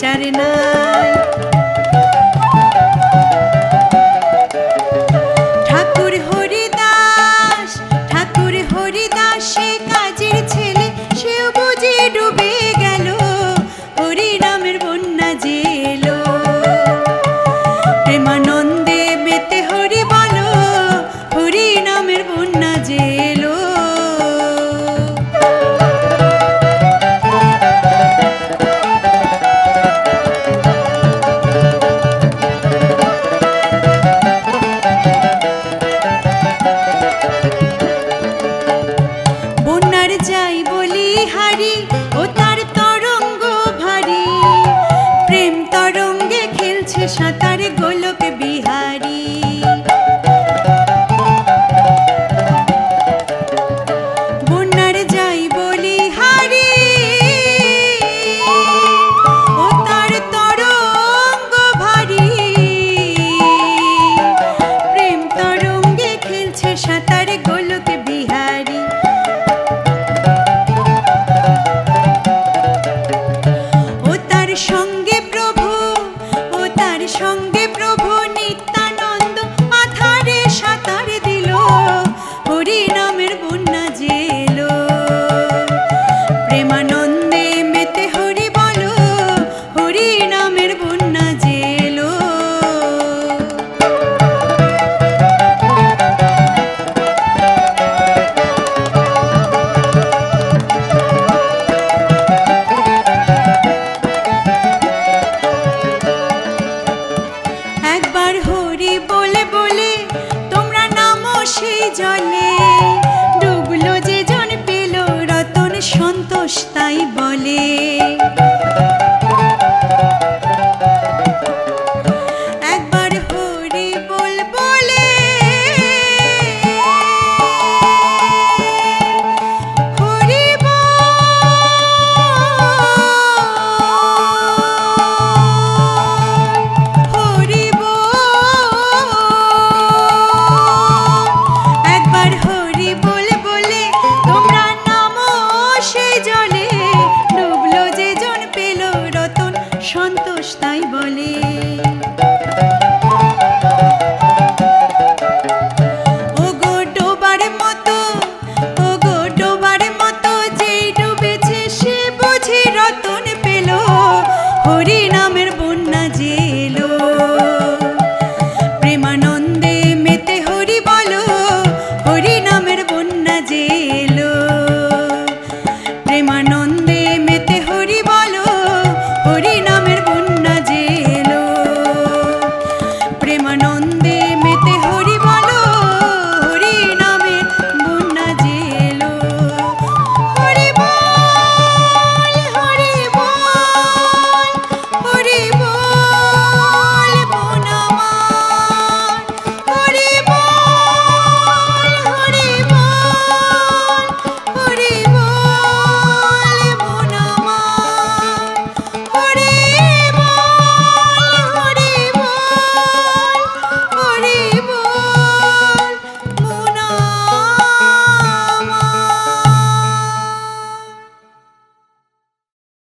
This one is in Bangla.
সেটার নাই। ঠাকুর হরিদাস, ঠাকুর হরিদাস সে কাজের ছেলে, সেও বুঝি ডুবে গেল, হরি নামের বন্যা যে এলো। প্রেমানন্দে মেতে হরি বলো, হরি নামের বন্যা যে এলো। বন্যার যাই বলি হারি, ও তার তরঙ্গ ভারী, প্রেম তরঙ্গে খেলছে সাঁতার গোলক বিহারী। বন্যার যাই বলি হারি, ও তার তরঙ্গ ভারী, প্রেম তরঙ্গে খেলছে সাঁতার গোলক বিহারী। ও তার সঙ্গে প্রভু, ও তার সঙ্গে প্রভু নিত্যানন্দ আধারে সাঁতার দিল, হরি নামের বন্যা যে এলো। প্রেমানন্দে মেতে হরি বলো, হরি নামের বন্যা যে এলো। একবার হরি বলে বলে তোমরা নামো সেই জলে, ডুবলো যে জন পেল রতন সন্তোষ তাই বলে। একবার হরি বল বলে, হরি হরি একবার হরি বলে বলে তোমরা নামো সেই জলে, ডুবলো যে জন পেল রতন সন্তোষ তাই বলে। ও গো ডোবার মতো, ও গো ডোবার মতো যেই ডুবেছে সে বুঝি রতন পেল, হরি